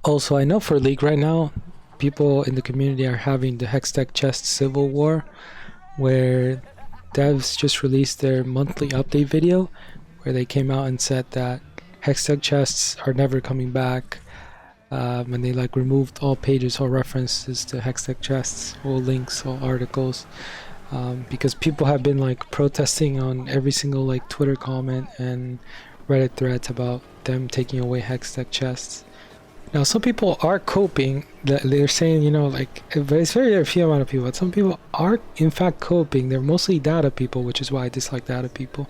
Also, I know for League right now, people in the community are having the Hextech chest civil war, where devs just released their monthly update video, where they came out and said that Hextech chests are never coming back, and they like removed all pages, all references to Hextech chests, all links, all articles, because people have been like protesting on every single like Twitter comment and Reddit threads about them taking away Hextech chests. Now, some people are coping. They're saying, you know, like, but it's very few amount of people. But some people are, in fact, coping. They're mostly data people, which is why I dislike data people.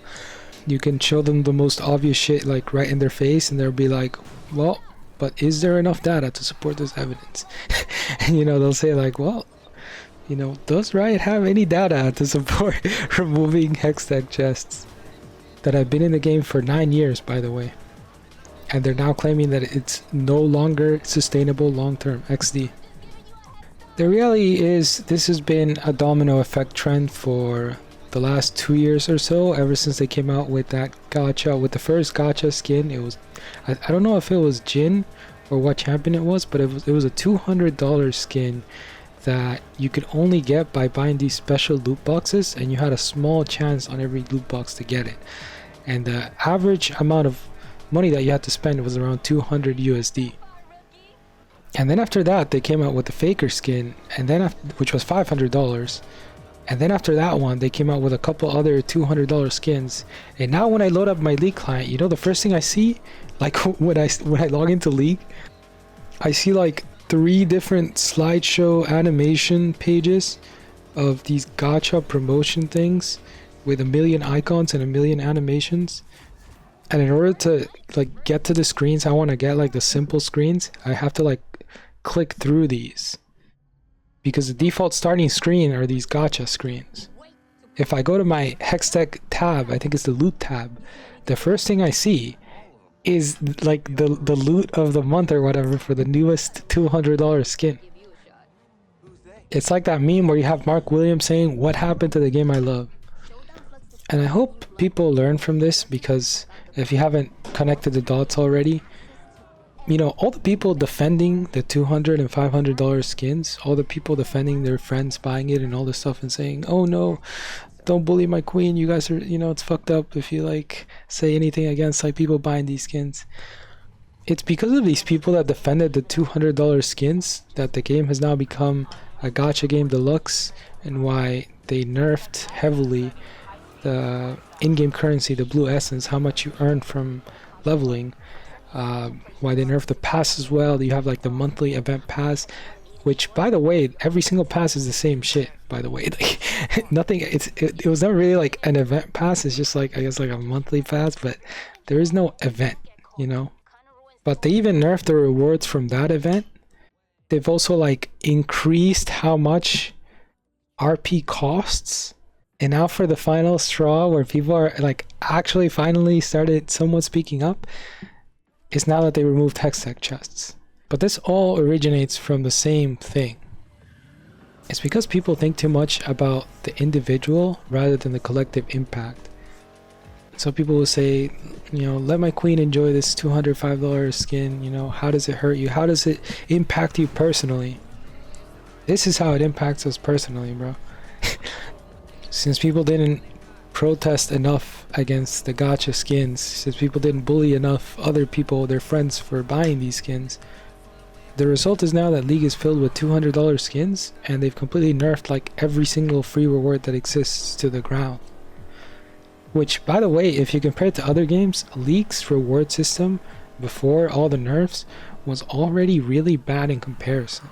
You can show them the most obvious shit, like, right in their face, and they'll be like, well, but is there enough data to support this evidence? And, you know, they'll say, like, well, you know, does Riot have any data to support removing Hextech chests that have been in the game for 9 years, by the way? And they're now claiming that it's no longer sustainable long-term XD. The reality is this has been a domino effect trend for the last 2 years or so, ever since they came out with that gacha, with the first gacha skin. It was, I don't know if it was Jin or what champion it was, but it was a $200 skin that you could only get by buying these special loot boxes, and you had a small chance on every loot box to get it. And the average amount of money that you had to spend was around 200 USD. And then after that they came out with the faker skin, and then which was $500, and then after that one they came out with a couple other $200 skins. And now when I load up my League client, you know, the first thing I see, like when I log into League, I see like 3 different slideshow animation pages of these gacha promotion things with 1 million icons and 1 million animations. And in order to like get to the screens I want to get, like the simple screens, I have to like click through these, because the default starting screen are these gacha screens. If I go to my Hextech tab, I think it's the loot tab, the first thing I see is like the loot of the month or whatever for the newest $200 skin. It's like that meme where you have Mark Williams saying, "What happened to the game I love?" And I hope people learn from this, because if you haven't connected the dots already, you know, all the people defending the $200 and $500 skins, all the people defending their friends buying it and all this stuff and saying, "Oh no, don't bully my queen, you guys are, you know, it's fucked up if you like say anything against like people buying these skins." It's because of these people that defended the $200 skins that the game has now become a gacha game deluxe, and why they nerfed heavily the in-game currency, the blue essence, how much you earn from leveling. Why they nerfed the pass as well. You have like the monthly event pass, which by the way, every single pass is the same shit, by the way. Like, nothing, it was never really like an event pass. It's just like, I guess, like a monthly pass, but there is no event, you know. But they even nerfed the rewards from that event. They've also like increased how much RP costs. And now for the final straw, where people are like actually finally started somewhat speaking up, is now that they removed Hextech chests. But this all originates from the same thing. It's because people think too much about the individual rather than the collective impact. So people will say, you know, let my queen enjoy this $205 skin, you know, how does it hurt you? How does it impact you personally? This is how it impacts us personally, bro. Since people didn't protest enough against the gacha skins, since people didn't bully enough other people, their friends, for buying these skins, the result is now that League is filled with $200 skins, and they've completely nerfed like every single free reward that exists to the ground. Which, by the way, if you compare it to other games, League's reward system before all the nerfs was already really bad in comparison.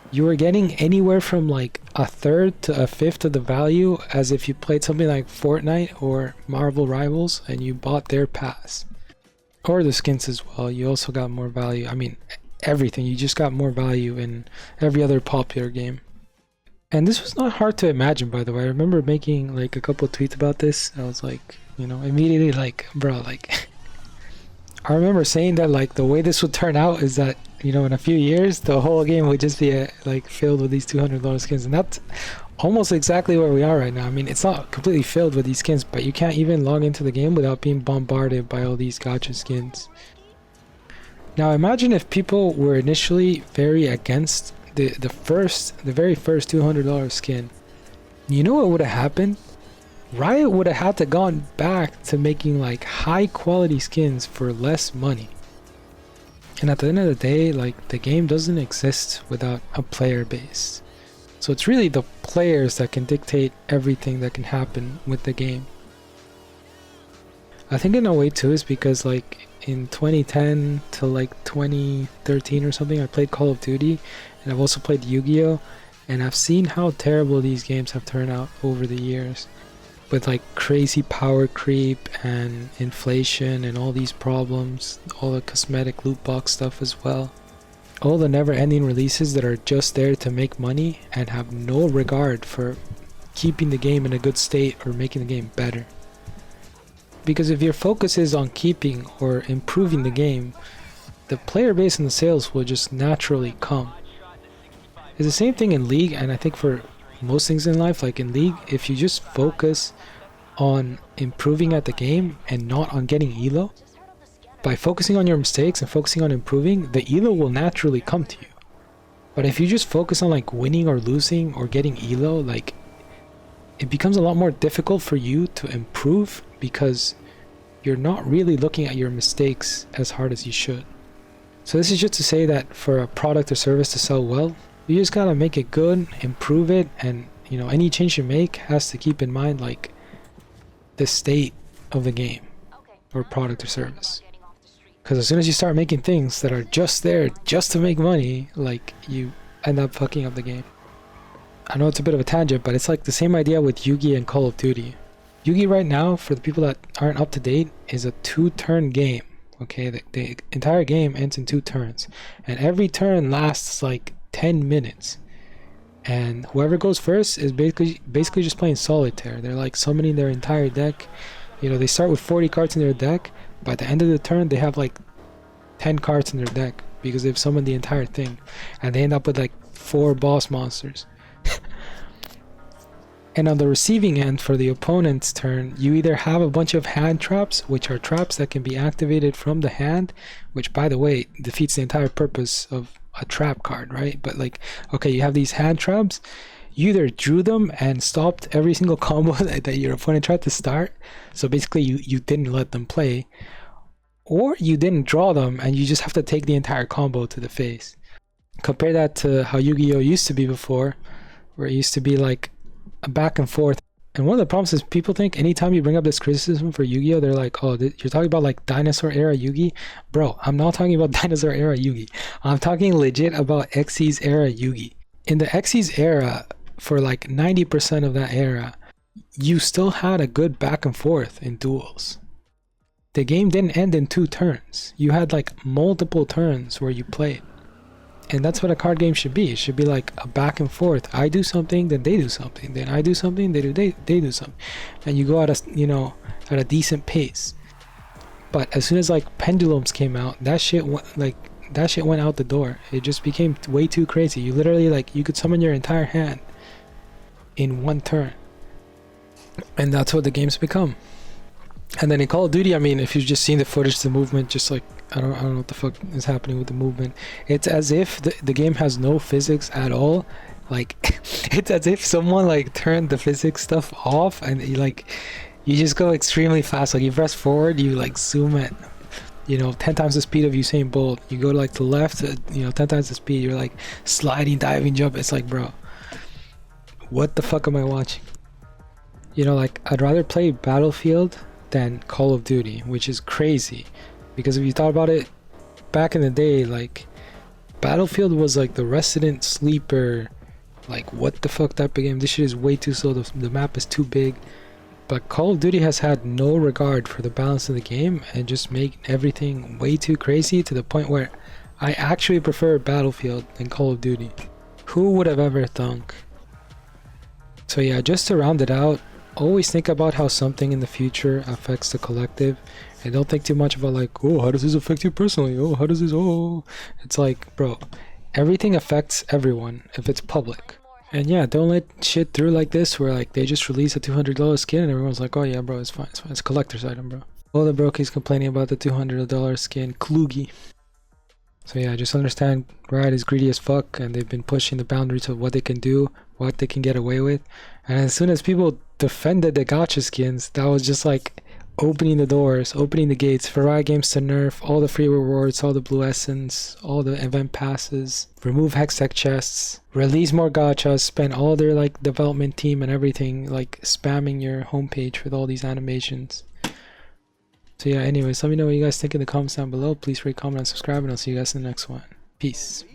You were getting anywhere from like 1/3 to 1/5 of the value as if you played something like Fortnite or Marvel Rivals and you bought their pass. Or the skins as well, you also got more value. I mean, everything, you just got more value in every other popular game. And this was not hard to imagine, by the way. I remember making like a couple of tweets about this. I was like, you know, immediately like, bro, like I remember saying that like the way this would turn out is that, you know, in a few years the whole game would just be like filled with these $200 skins, and that's almost exactly where we are right now. I mean, it's not completely filled with these skins, but you can't even log into the game without being bombarded by all these gacha skins. Now imagine if people were initially very against the very first $200 skin. You know what would have happened? Riot would have had to gone back to making like high quality skins for less money. And at the end of the day, like, the game doesn't exist without a player base. So it's really the players that can dictate everything that can happen with the game. I think in a way too is because like in 2010 to like 2013 or something, I played Call of Duty, and I've also played Yu-Gi-Oh, and I've seen how terrible these games have turned out over the years, with like crazy power creep and inflation and all these problems, all the cosmetic loot box stuff as well. All the never-ending releases that are just there to make money and have no regard for keeping the game in a good state or making the game better. Because if your focus is on keeping or improving the game, the player base and the sales will just naturally come. It's the same thing in League, and I think for most things in life, like in League, if you just focus on improving at the game and not on getting elo, by focusing on your mistakes and focusing on improving, the elo will naturally come to you. But if you just focus on like winning or losing or getting elo, like, it becomes a lot more difficult for you to improve because you're not really looking at your mistakes as hard as you should. So this is just to say that for a product or service to sell well, you just gotta make it good, improve it, and you know, any change you make has to keep in mind like the state of the game or product or service. Because as soon as you start making things that are just there just to make money, like, you end up fucking up the game. I know it's a bit of a tangent, but it's like the same idea with Yugi and Call of Duty. Yugi right now, for the people that aren't up to date, is a 2-turn game. Okay, the entire game ends in 2 turns, and every turn lasts like 10 minutes. And whoever goes first is basically just playing solitaire. They're like summoning their entire deck. You know, they start with 40 cards in their deck. By the end of the turn, they have like 10 cards in their deck because they've summoned the entire thing, and they end up with like 4 boss monsters. And on the receiving end, for the opponent's turn, you either have a bunch of hand traps, which are traps that can be activated from the hand, which, by the way, defeats the entire purpose of a trap card, right? But like, okay, you have these hand traps, you either drew them and stopped every single combo that your opponent tried to start, so basically you didn't let them play, or you didn't draw them and you just have to take the entire combo to the face. Compare that to how Yu-Gi-Oh used to be before, where it used to be like a back and forth. And one of the problems is people think anytime you bring up this criticism for Yu-Gi-Oh, they're like, oh, you're talking about like dinosaur era Yugi? Bro, I'm not talking about dinosaur era Yugi. I'm talking legit about Xyz era Yugi. In the Xyz era, for like 90% of that era, you still had a good back and forth in duels. The game didn't end in 2 turns. You had like multiple turns where you played. And that's what a card game should be. It should be like a back and forth. I do something, then they do something. Then I do something, they do something. And you go at a decent pace. But as soon as like pendulums came out, that shit went out the door. It just became way too crazy. You literally, like, you could summon your entire hand in 1 turn. And that's what the game's become. And then in Call of Duty, I mean, if you've just seen the footage, the movement, just like, I don't know what the fuck is happening with the movement. It's as if the game has no physics at all. Like, it's as if someone like turned the physics stuff off, and you just go extremely fast. Like, you press forward, you like zoom at, 10 times the speed of Usain Bolt. You go to like the left, 10 times the speed. You're like sliding, diving, jump. It's like, bro, what the fuck am I watching? Like, I'd rather play Battlefield than Call of Duty, which is crazy. Because if you thought about it, back in the day, like, Battlefield was like the resident sleeper, like, what the fuck type of game. This shit is way too slow, the map is too big. But Call of Duty has had no regard for the balance of the game and just make everything way too crazy, to the point where I actually prefer Battlefield than Call of Duty. Who would have ever thunk? So yeah, just to round it out, always think about how something in the future affects the collective, and don't think too much about like, oh, how does this affect you personally? Oh, how does this, oh. It's like, bro, everything affects everyone if it's public. And yeah, don't let shit through like this where like they just release a $200 skin and everyone's like, oh yeah, bro, it's fine, it's a collector's item, bro. All the brokies complaining about the $200 skin, Klugi. So yeah, just understand Riot is greedy as fuck, and they've been pushing the boundaries of what they can do, what they can get away with. And as soon as people defended the gacha skins, that was just like opening the doors, opening the gates for Riot Games to nerf all the free rewards, all the blue essence, all the event passes, remove Hextech chests, release more gachas, spend all their like development team and everything like spamming your homepage with all these animations. So yeah, anyways, let me know what you guys think in the comments down below. Please rate, comment, and subscribe, and I'll see you guys in the next one. Peace.